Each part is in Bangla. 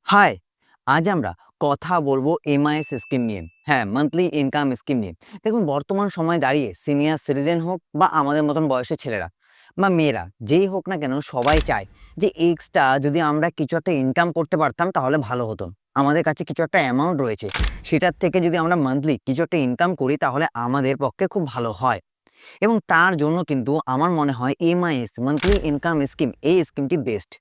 হাই! আজ আমরা কথা বলবো এমআইএস স্কিম নিয়ে। হ্যাঁ, মান্থলি ইনকাম স্কিম নিয়ে। দেখুন বর্তমান সময়ে দাঁড়িয়ে সিনিয়র সিটিজেন হোক বা আমাদের মতন বয়সী ছেলেরা বা মেয়েরা যেই হোক না কেন সবাই চায় যে এক্সট্রা যদি আমরা কিছু একটা ইনকাম করতে পারতাম তাহলে ভালো হতো। আমাদের কাছে কিছু একটা অ্যামাউন্ট রয়েছে। সেটার থেকে যদি আমরা মান্থলি কিছু একটা ইনকাম করি তাহলে আমাদের পক্ষে খুব ভালো হয়। এবং তার জন্য কিন্তু আমার মনে হয় এমআইএস মান্থলি ইনকাম স্কিম এই স্কিমটি বেস্ট।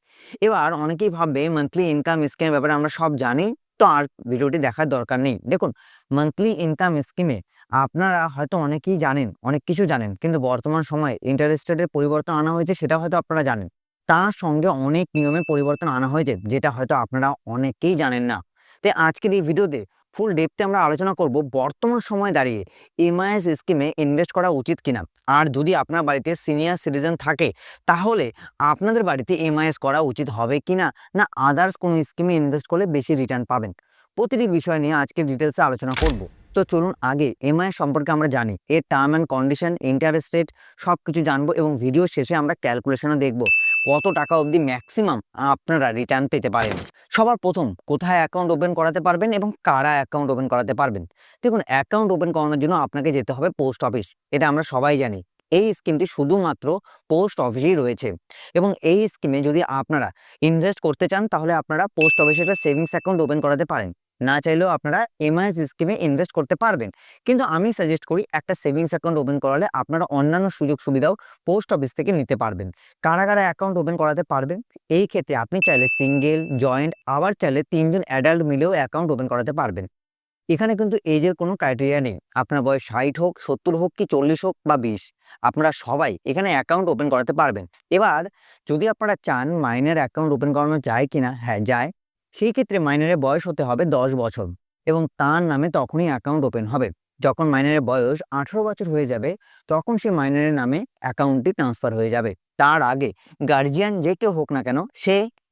এবার অনেকেই ভাববে মান্থলি ইনকাম স্কিমের ব্যাপারে আমরা সব জানি, তো আর ভিডিওটি দেখার দরকার নেই। দেখুন মান্থলি ইনকাম স্কিমে আপনারা হয়তো অনেকেই জানেন, অনেক কিছু জানেন, কিন্তু বর্তমান সময়ে ইন্টারেস্ট রেটের পরিবর্তন আনা হয়েছে সেটা হয়তো আপনারা জানেন। তার সঙ্গে অনেক নিয়মের পরিবর্তন আনা হয়েছে যেটা হয়তো আপনারা অনেকেই জানেন না। তাই আজকের এই ভিডিওতে ফুল ডেপথে আমরা আলোচনা করব বর্তমান সময়ে দাঁড়িয়ে এমআইএস স্কিমে ইনভেস্ট করা উচিত কিনা। আর যদি আপনার বাড়িতে সিনিয়র সিটিজেন থাকে তাহলে আপনাদের বাড়িতে এমআইএস করা উচিত হবে কিনা, না আদার্স কোনো স্কিমে ইনভেস্ট করলে বেশি রিটার্ন পাবেন। প্রতিটি বিষয় নিয়ে আজকে ডিটেলসে আলোচনা করব। তো চলুন আগে এমআইএস সম্পর্কে আমরা জানি, এর term and condition, interest rate সব কিছু জানবো এবং ভিডিও শেষে আমরা ক্যালকুলেশনও দেখব কত টাকা অবধি ম্যাক্সিমাম আপনারা রিটার্ন পেতে পারেন। সবার প্রথম কোথায় অ্যাকাউন্ট ওপেন করাতে পারবেন এবং কারা অ্যাকাউন্ট ওপেন করাতে পারবেন। দেখুন অ্যাকাউন্ট ওপেন করানোর জন্য আপনাকে যেতে হবে পোস্ট অফিস। এটা আমরা সবাই জানি। এই স্কিমটি শুধুমাত্র পোস্ট অফিসেই রয়েছে এবং এই স্কিমে যদি আপনারা ইনভেস্ট করতে চান তাহলে আপনারা পোস্ট অফিসে একটা সেভিংস অ্যাকাউন্ট ওপেন করাতে পারেন। না চাইলেও আপনারা এমআইএস স্কিমে ইনভেস্ট করতে পারবেন, কিন্তু আমি সাজেস্ট করি একটা সেভিংস অ্যাকাউন্ট ওপেন করালে আপনারা অন্যান্য সুযোগ সুবিধাও পোস্ট অফিস থেকে নিতে পারবেন। কারা কারা অ্যাকাউন্ট ওপেন করাতে পারবেন? এই ক্ষেত্রে আপনি চাইলে সিঙ্গেল, জয়েন্ট, আবার চাইলে ৩ জন অ্যাডাল্ট মিলেও অ্যাকাউন্ট ওপেন করাতে পারবেন। এখানে কিন্তু এজের কোনো ক্রাইটেরিয়া নেই। আপনার বয়স ৬০ হোক, ৭০ হোক কি ৪০ হোক বা ২০, আপনারা সবাই এখানে অ্যাকাউন্ট ওপেন করাতে পারবেন। এবার যদি আপনারা চান মাইনর অ্যাকাউন্ট ওপেন করানো যায় কিনা, হ্যাঁ যায়। সেই ক্ষেত্রে মাইনরের বয়স হতে হবে ১০ বছর এবং তার নামে তখনই অ্যাকাউন্ট ওপেন হবে। যখন মাইনরের বয়স ১৮ বছর হয়ে যাবে তখন সেই মাইনরের নামে অ্যাকাউন্টটি ট্রান্সফার হয়ে যাবে। তার আগে গার্জিয়ান যে কেউ হোক না কেন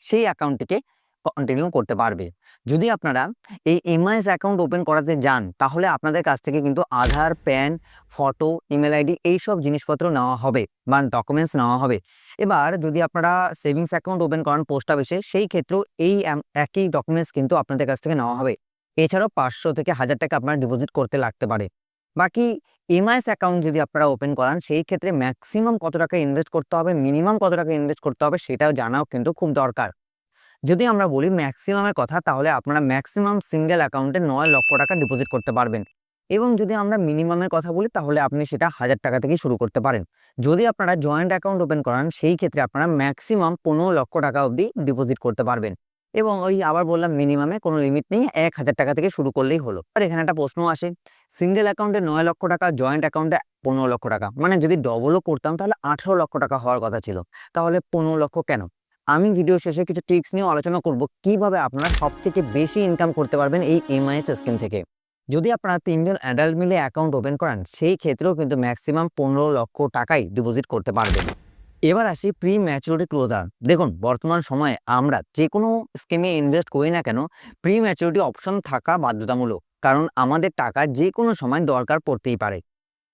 সেই অ্যাকাউন্টটিকে কন্টিনিউ করতে পারবে। যদি আপনারা এই এমআইএস অ্যাকাউন্ট ওপেন করাতে যান তাহলে আপনাদের কাছ থেকে কিন্তু আধার, প্যান, ফটো, ইমেল আইডি এইসব জিনিসপত্র নেওয়া হবে বা ডকুমেন্টস নেওয়া হবে। এবার যদি আপনারা সেভিংস অ্যাকাউন্ট ওপেন করান পোস্ট অফিসে সেই ক্ষেত্রেও এই একই ডকুমেন্টস কিন্তু আপনাদের কাছ থেকে নেওয়া হবে। এছাড়াও ৫০০ থেকে ১০০০ টাকা আপনার ডিপোজিট করতে লাগতে পারে। বাকি এমআইএস অ্যাকাউন্ট যদি আপনারা ওপেন করান সেই ক্ষেত্রে ম্যাক্সিমাম কত টাকা ইনভেস্ট করতে হবে, মিনিমাম কত টাকা ইনভেস্ট করতে হবে সেটাও জানাও কিন্তু খুব দরকার। যদি আমরা বলি ম্যাক্সিমামের কথা তাহলে আপনারা ম্যাক্সিমাম সিঙ্গেল অ্যাকাউন্টে ৯ লক্ষ টাকা ডিপোজিট করতে পারবেন এবং যদি আমরা মিনিমামের কথা বলি তাহলে আপনি সেটা ১০০০ টাকা থেকে শুরু করতে পারেন। যদি আপনারা জয়েন্ট অ্যাকাউন্ট ওপেন করান সেই ক্ষেত্রে আপনারা ম্যাক্সিমাম ১৫ লক্ষ টাকা অবধি ডিপোজিট করতে পারবেন এবং ওই আবার বললাম মিনিমামে কোনো লিমিট নেই, ১০০০ টাকা থেকে শুরু করলেই হলো। আর এখানে একটা প্রশ্ন আসে, সিঙ্গেল অ্যাকাউন্টে ৯ লক্ষ টাকা, জয়েন্ট অ্যাকাউন্টে ১৫ লক্ষ টাকা, মানে যদি ডবলও করতাম তাহলে ১৮ লক্ষ টাকা হওয়ার কথা ছিল, তাহলে ১৫ লক্ষ কেন? আমি ভিডিও শেষে কিছু ট্রিক্স নিয়েও আলোচনা করব কিভাবে আপনারা সবথেকে বেশি ইনকাম করতে পারবেন এই এমআইএস স্কিম থেকে। যদি আপনারা ৩ জন অ্যাডাল্ট মিলে অ্যাকাউন্ট ওপেন করান সেই ক্ষেত্রেও কিন্তু ম্যাক্সিমাম ১৫ লক্ষ টাকাই ডিপোজিট করতে পারবেন। এবার আসি প্রি ম্যাচুরিটি ক্লোজার। দেখুন বর্তমান সময়ে আমরা যে কোনো স্কিমে ইনভেস্ট করি না কেন প্রি ম্যাচুরিটি অপশন থাকা বাধ্যতামূলক, কারণ আমাদের টাকা যে কোনো সময় দরকার পড়তেই পারে।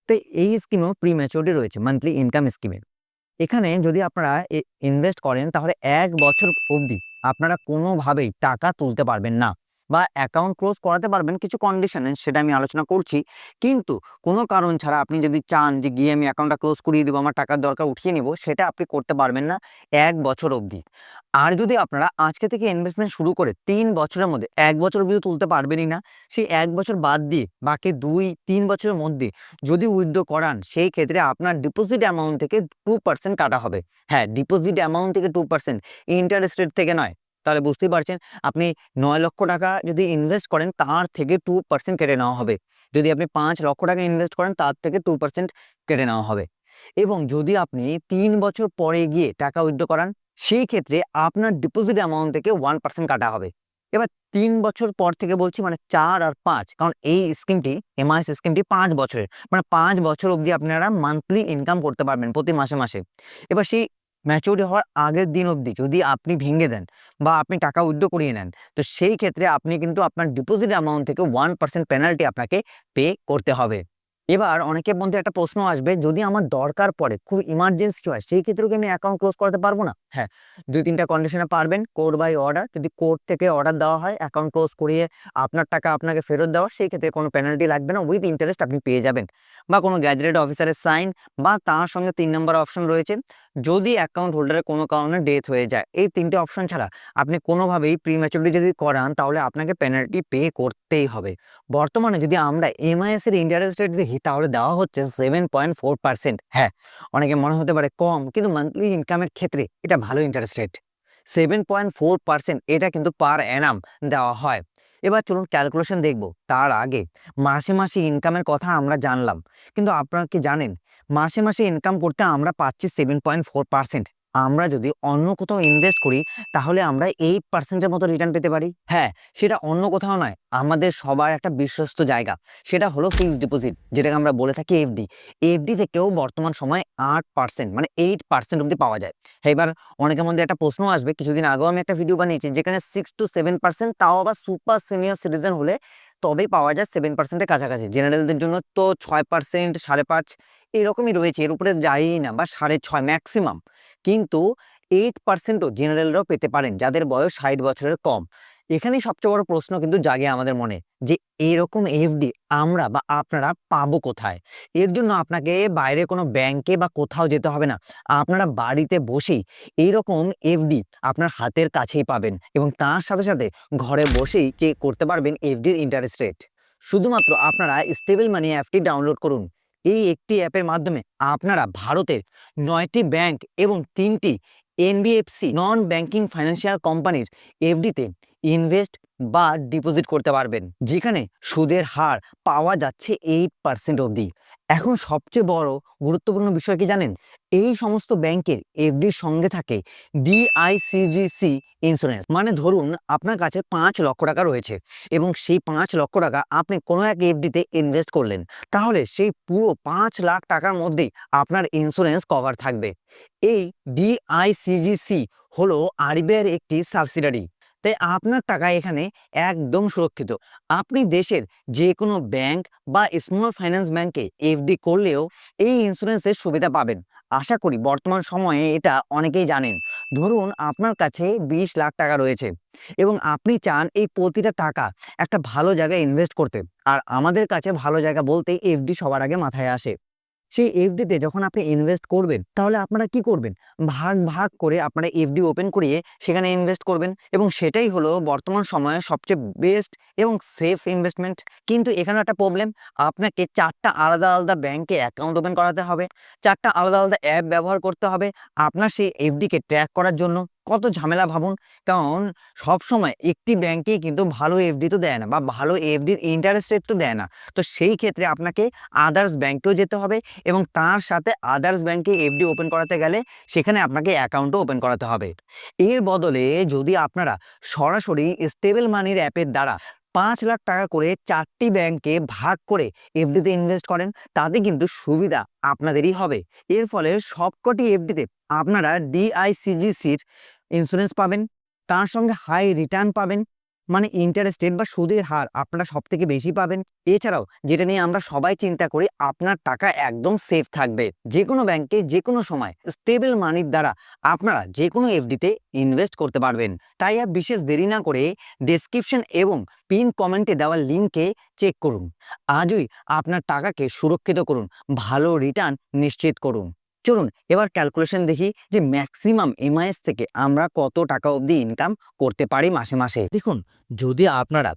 তো এই স্কিমেও প্রি ম্যাচুরিটি রয়েছে মান্থলি ইনকাম স্কিমে। এখানে যদি আপনারা ইনভেস্ট করেন তাহলে ১ বছর অবধি আপনারা কোনোভাবেই টাকা তুলতে পারবেন না বা অ্যাকাউন্ট ক্লোজ করাতে পারবেন কিছু কন্ডিশনে, সেটা আমি আলোচনা করছি। কিন্তু কোনো কারণ ছাড়া আপনি যদি চান যে গিয়ে আমি অ্যাকাউন্টটা ক্লোজ করিয়ে দেবো, আমার টাকার দরকার উঠিয়ে নেব, সেটা আপনি করতে পারবেন না ১ বছর অবধি। আর যদি আপনারা আজকে থেকে ইনভেস্টমেন্ট শুরু করে ৩ বছরের মধ্যে ১ বছর অবধি তুলতে পারবেনই না, সেই ১ বছর বাদ দিয়ে বাকি ২-৩ বছরের মধ্যে যদি উইথড্র করান সেই ক্ষেত্রে আপনার ডিপোজিট অ্যামাউন্ট থেকে 2% কাটা হবে। হ্যাঁ, ডিপোজিট অ্যামাউন্ট থেকে 2%, ইন্টারেস্ট রেট থেকে নয়। তাহলে বুঝতেই পারছেন আপনি ৯ লক্ষ টাকা যদি ইনভেস্ট করেন তার থেকে 2% কেটে নেওয়া হবে। যদি আপনি ৫ লক্ষ টাকা ইনভেস্ট করেন তার থেকে 2% কেটে নেওয়া হবে। এবং যদি আপনি ৩ বছর পরে গিয়ে টাকা উইথড্র করান সেই ক্ষেত্রে আপনার ডিপোজিট অ্যামাউন্ট থেকে 1% কাটা হবে। এবার ৩ বছর পর থেকে বলছি, মানে ৪ আর ৫, কারণ এই স্কিমটি এমআইএস স্কিমটি ৫ বছরের, মানে ৫ বছর অবধি আপনারা মান্থলি ইনকাম করতে পারবেন প্রতি মাসে মাসে। এবার সেই ম্যাচুরিটি হওয়ার আগের দিন অবধি যদি আপনি ভেঙে দেন বা আপনি টাকা উইথড্র করিয়ে নেন তো সেই ক্ষেত্রে আপনি কিন্তু আপনার ডিপোজিট অ্যামাউন্ট থেকে 1% পেনাল্টি আপনাকে পে করতে হবে। এবার অনেকের মধ্যে একটা প্রশ্ন আসবে, যদি আমার দরকার পড়ে, খুব ইমার্জেন্সি হয়, সেই ক্ষেত্রেও কি আমি অ্যাকাউন্ট ক্লোজ করাতে পারবো না? হ্যাঁ, ২-৩টা কন্ডিশনে পারবেন। কোড বাই অর্ডার, যদি কোর্ট থেকে অর্ডার দেওয়া হয় অ্যাকাউন্ট ক্লোজ করিয়ে আপনার টাকা আপনাকে ফেরত দেওয়া, সেই ক্ষেত্রে কোনো পেনাল্টি লাগবে না, উইথ ইন্টারেস্ট আপনি পেয়ে যাবেন। বা কোনো গ্যাজেটেড অফিসারের সাইন, বা তার সঙ্গে ৩ নম্বর অপশন রয়েছে, যদি অ্যাকাউন্ট হোল্ডারের কোনো কারণে ডেথ হয়ে যায়। এই ৩টে অপশন ছাড়া আপনি কোনোভাবেই প্রিম্যাচুরিটি যদি করান, তাহলে আপনাকে পেনাল্টি পে করতেই হবে। বর্তমানে যদি আমরা এমআইএস এর ইন্টারেস্ট রেট দেখি, তাহলে দেওয়া হচ্ছে 7.4%। হ্যাঁ, অনেকে মনে হতে পারে কম, কিন্তু মান্থলি ইনকামের ক্ষেত্রে এটা ভালো ইন্টারেস্ট রেট। 7.4% এটা কিন্তু পার অ্যানাম দেওয়া হয়। এবার চলুন ক্যালকুলেশন দেখব। তার আগে মাসে মাসে ইনকামের কথা আমরা জানলাম, কিন্তু আপনারা কি জানেন মাসে মাসে ইনকাম করতে আমরা পাচ্ছি 7.4%। আমরা যদি অন্য কোথাও ইনভেস্ট করি, তাহলে আমরা 8%-এর মতো রিটার্ন পেতে পারি। হ্যাঁ, সেটা অন্য কোথাও নয়, আমাদের সবার একটা বিশ্বস্ত জায়গা, সেটা হলো ফিক্সড ডিপোজিট, যেটাকে আমরা বলে থাকি এফডি। এফডি থেকেও বর্তমান সময়ে 8%, মানে 8% অব্দি পাওয়া যায়। হ্যাঁ, এবার অনেকের মধ্যে একটা প্রশ্ন আসবে, কিছুদিন আগেও আমি একটা ভিডিও বানিয়েছি যেখানে 6-7%, তাও আবার সুপার সিনিয়র সিটিজেন হলে তবেই পাওয়া যায় 7%-এর কাছাকাছি। জেনারেলদের জন্য তো 6%, 5.5 এরকমই রয়েছে, এর উপরে যায়ই না, বা 6.5 ম্যাক্সিমাম। কিন্তু 8%ও জেনারেলরাও পেতে পারেন যাদের বয়স 60 বছরের কম। এখানেই সবচেয়ে বড় প্রশ্ন কিন্তু জাগে আমাদের মনে, যে এরকম এফডি আমরা বা আপনারা পাবো কোথায়? এর জন্য আপনাকে বাইরে কোনো ব্যাংকে বা কোথাও যেতে হবে না। আপনারা বাড়িতে বসেই এইরকম এফডি আপনার হাতের কাছেই পাবেন, এবং তার সাথে সাথে ঘরে বসেই চেক করতে পারবেন এফডির ইন্টারেস্ট রেট। শুধুমাত্র আপনারা স্টেবল মানি অ্যাপটি ডাউনলোড করুন। এই একটি অ্যাপের মাধ্যমে আপনারা ভারতের 9টি ব্যাংক এবং 3টি এনবিএফসি নন ব্যাংকিং ফাইন্যান্সিয়াল কোম্পানির এফডিতে ইনভেস্ট বা ডিপোজিট করতে পারবেন, যেখানে সুদের হার পাওয়া যাচ্ছে 8% অবধি। এখন সবচেয়ে বড় গুরুত্বপূর্ণ বিষয় কি জানেন? এই সমস্ত ব্যাংকের এফডির সঙ্গে থাকে ডিআইসিজিসি ইন্স্যুরেন্স। মানে ধরুন আপনার কাছে 5 লক্ষ টাকা রয়েছে, এবং সেই 5 লক্ষ টাকা আপনি কোনো এক এফডিতে ইনভেস্ট করলেন, তাহলে সেই পুরো 5 লাখ টাকার মধ্যেই আপনার ইন্স্যুরেন্স কভার থাকবে। এই ডিআইসিজিসি হলো আরবিআইয়ের একটি সাবসিডারি, তাই আপনার টাকা এখানে একদম সুরক্ষিত। আপনি দেশের যে কোনো ব্যাংক বা স্মল ফাইন্যান্স ব্যাংকে এফডি করলেও এই ইন্স্যুরেন্সের সুবিধা পাবেন। আশা করি বর্তমান সময়ে এটা অনেকেই জানেন। ধরুন আপনার কাছে 20 লাখ টাকা রয়েছে, এবং আপনি চান এই প্রতিটা টাকা একটা ভালো জায়গায় ইনভেস্ট করতে। আর আমাদের কাছে ভালো জায়গা বলতে এফডি সবার আগে মাথায় আসে। সেই এফডিতে যখন আপনি ইনভেস্ট করবেন, তাহলে আপনারা কি করবেন? ভাগ ভাগ করে আপনারা এফডি ওপেন করিয়ে সেখানে ইনভেস্ট করবেন, এবং সেটাই হলো বর্তমান সময়ে সবচেয়ে বেস্ট এবং সেফ ইনভেস্টমেন্ট। কিন্তু এখানে একটা প্রবলেম, আপনাকে 4টা আলাদা আলাদা ব্যাংকে অ্যাকাউন্ট ওপেন করাতে হবে, 4টা আলাদা আলাদা অ্যাপ ব্যবহার করতে হবে আপনার সেই এফডিকে ট্র্যাক করার জন্য। কত ঝামেলা ভাবুন। কারণ সবসময় একটি ব্যাংকেই কিন্তু ভালো এফডি তো দেয় না, বা ভালো এফডির ইন্টারেস্ট রেট তো দেয় না। তো সেই ক্ষেত্রে আপনাকে আদার্স ব্যাংকেও যেতে হবে, এবং তার সাথে আদার্স ব্যাংকে এফডি ওপেন করাতে গেলে সেখানে আপনাকে অ্যাকাউন্টও ওপেন করাতে হবে। এর বদলে যদি আপনারা সরাসরি স্টেবল মানির অ্যাপের দ্বারা 5 লাখ টাকা করে 4টি ব্যাংকে ভাগ করে এফডিতে ইনভেস্ট করেন, তাতে কিন্তু সুবিধা আপনাদেরই হবে। এর ফলে সবকটি এফডিতে আপনারা ডিআইসিজিসির ইন্স্যুরেন্স পাবেন, তার সঙ্গে হাই রিটার্ন পাবেন, মানে ইন্টারেস্ট রেট বা সুদের হার আপনারা সব থেকে বেশি পাবেন। এছাড়াও যেটা নিয়ে আমরা সবাই চিন্তা করি, আপনার টাকা একদম সেফ থাকবে। যে কোনো ব্যাংকে যে কোনো সময় স্টেবল মানির দ্বারা আপনারা যে কোনো এফডিতে ইনভেস্ট করতে পারবেন। তাই আর বিশেষ দেরি না করে ডেসক্রিপশন এবং পিন কমেন্টে দেওয়া লিঙ্কে চেক করুন। আজই আপনার টাকাকে সুরক্ষিত করুন, ভালো রিটার্ন নিশ্চিত করুন। চলুন এবার ক্যালকুলেশন দেখি, যে ম্যাক্সিমাম এমআইএস থেকে আমরা কত টাকা অবধি ইনকাম করতে পারি মাসে মাসে। দেখুন, যদি আপনারা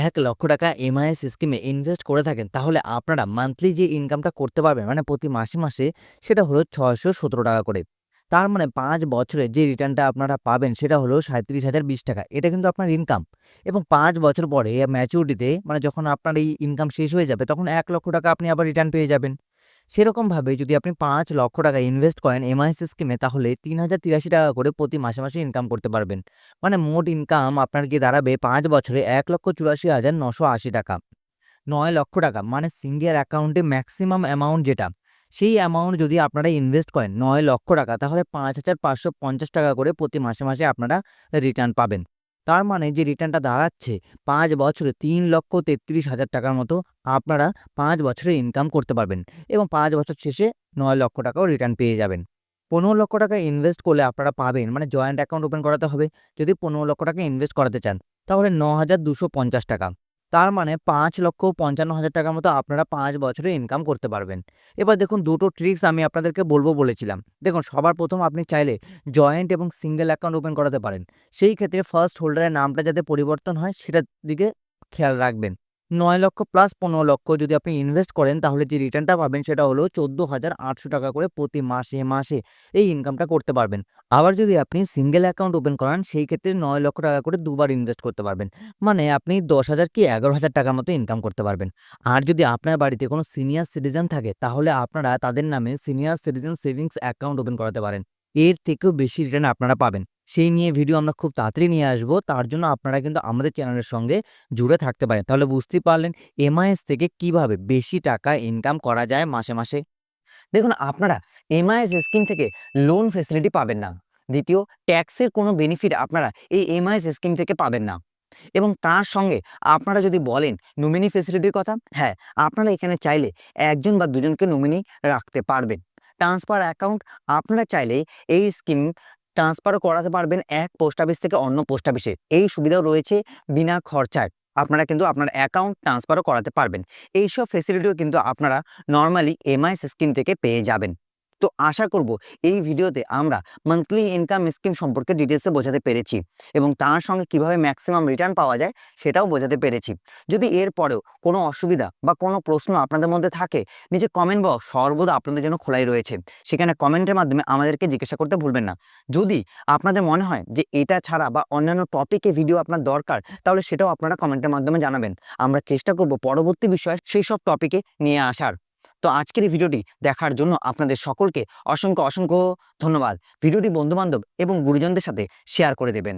1 লক্ষ টাকা এমআইএস স্কিমে ইনভেস্ট করে থাকেন, তাহলে আপনারা মান্থলি যে ইনকামটা করতে পারবেন, মানে প্রতি মাসে মাসে, সেটা হলো 617 টাকা করে। তার মানে 5 বছরে যে রিটার্নটা আপনারা পাবেন সেটা হলো 37,020 টাকা। এটা কিন্তু আপনার ইনকাম, এবং 5 বছর পরে ম্যাচুরিটিতে, মানে যখন আপনার এই ইনকাম শেষ হয়ে যাবে, তখন 1 লক্ষ টাকা আপনি আবার রিটার্ন পেয়ে যাবেন। সেরকমভাবে যদি আপনি 5 লক্ষ টাকা ইনভেস্ট করেন এমআইএস স্কিমে, তাহলে 3,083 টাকা করে প্রতি মাসে মাসে ইনকাম করতে পারবেন। মানে মোট ইনকাম আপনার গিয়ে দাঁড়াবে 5 বছরে 1,84,980 টাকা। 9 লক্ষ টাকা মানে সিঙ্গেল অ্যাকাউন্টে ম্যাক্সিমাম অ্যামাউন্ট যেটা, সেই অ্যামাউন্ট যদি আপনারা ইনভেস্ট করেন 9 লক্ষ টাকা, তাহলে 5,550 টাকা করে প্রতি মাসে মাসে আপনারা রিটার্ন পাবেন। তার মানে যে রিটার্নটা দাঁড়াচ্ছে ৫ বছরে ৩,৩৩,০০০ টাকার মতো আপনারা ৫ বছরে ইনকাম করতে পারবেন এবং ৫ বছর শেষে ৯,০০,০০০ টাকাও রিটার্ন পেয়ে যাবেন। ১৫,০০,০০০ টাকা ইনভেস্ট করলে আপনারা পাবেন, মানে জয়েন্ট অ্যাকাউন্ট ওপেন করাতে হবে। যদি ১৫,০০,০০০ টাকা ইনভেস্ট করাতে চান তাহলে ৯,২৫০ টাকা। তার মানে ৫,৫৫,০০০ টাকার মতো আপনারা ৫ বছরে ইনকাম করতে পারবেন। এবার দেখুন, দুটো ট্রিক্স আমি আপনাদেরকে বলবো বলেছিলাম। দেখুন, সবার প্রথম আপনি চাইলে জয়েন্ট এবং সিঙ্গেল অ্যাকাউন্ট ওপেন করাতে পারেন। সেই ক্ষেত্রে ফার্স্ট হোল্ডারের নামটা যাতে পরিবর্তন হয় সেটার দিকে খেয়াল রাখবেন। ৯,০০,০০০ প্লাস ১৫,০০,০০০ যদি আপনি ইনভেস্ট করেন তাহলে যে রিটার্নটা পাবেন সেটা হলো ১৪,৮০০ টাকা করে প্রতি মাসে এই ইনকামটা করতে পারবেন। আবার যদি আপনি সিঙ্গেল অ্যাকাউন্ট ওপেন করান সেই ক্ষেত্রে ৯,০০,০০০ টাকা করে দুবার ইনভেস্ট করতে পারবেন। মানে আপনি ১০,০০০ কি ১১,০০০ টাকার মতো ইনকাম করতে পারবেন। আর যদি আপনার বাড়িতে কোনো সিনিয়র সিটিজেন থাকে তাহলে আপনারা তাদের নামে senior citizen savings account open করাতে পারেন। এর থেকেও বেশি রিটার্ন আপনারা পাবেন। সেই নিয়ে ভিডিও আমরা খুব তাড়াতাড়ি নিয়ে আসবো। তার জন্য আপনারা কিন্তু আমাদের চ্যানেলের সঙ্গে জুড়ে থাকতে পারেন। তাহলে বুঝতেই পারলেন এমআইএস থেকে কিভাবে বেশি টাকা ইনকাম করা যায় মাসে। দেখুন, আপনারা এমআইএস স্কিম থেকে লোন ফেসিলিটি পাবেন না। দ্বিতীয়, ট্যাক্সের কোনো বেনিফিট আপনারা এই এমআইএস স্কিম থেকে পাবেন না। এবং তার সঙ্গে আপনারা যদি বলেন নমিনি ফেসিলিটির কথা, হ্যাঁ, আপনারা এখানে চাইলে ১ জন বা ২ জনকে নমিনি রাখতে পারবেন। ট্রান্সফার অ্যাকাউন্ট, আপনারা চাইলে এই স্কিম ট্রান্সফারও করাতে পারবেন এক পোস্ট অফিস থেকে অন্য পোস্ট অফিসে। এই সুবিধাও রয়েছে, বিনা খরচায় আপনারা কিন্তু আপনার অ্যাকাউন্ট ট্রান্সফারও করাতে পারবেন। এইসব ফেসিলিটিও কিন্তু আপনারা নরমালি এমআইএস স্কিম থেকে পেয়ে যাবেন। তো আশা করব এই ভিডিওতে আমরা মান্থলি ইনকাম স্কিম সম্পর্কে ডিটেলসে বোঝাতে পেরেছি এবং তার সঙ্গে কিভাবে ম্যাক্সিমাম রিটার্ন পাওয়া যায় সেটাও বোঝাতে পেরেছি। যদি এর পরেও কোনো অসুবিধা বা কোনো প্রশ্ন আপনাদের মধ্যে থাকে, নিচে কমেন্ট বক্স সর্বদা আপনাদের জন্য খোলাই রয়েছে। সেখানে কমেন্টের মাধ্যমে আমাদেরকে জিজ্ঞাসা করতে ভুলবেন না। যদি আপনাদের মনে হয় যে এটা ছাড়া বা অন্যান্য টপিকে ভিডিও আপনার দরকার, তাহলে সেটাও আপনারা কমেন্টের মাধ্যমে জানাবেন। আমরা চেষ্টা করব পরবর্তী বিষয়ে সেই সব টপিকে নিয়ে আসার। তো আজকের এই ভিডিওটি দেখার জন্য আপনাদের সকলকে অসংখ্য ধন্যবাদ। ভিডিওটি বন্ধুবান্ধব এবং গুরুজনদের সাথে শেয়ার করে দেবেন।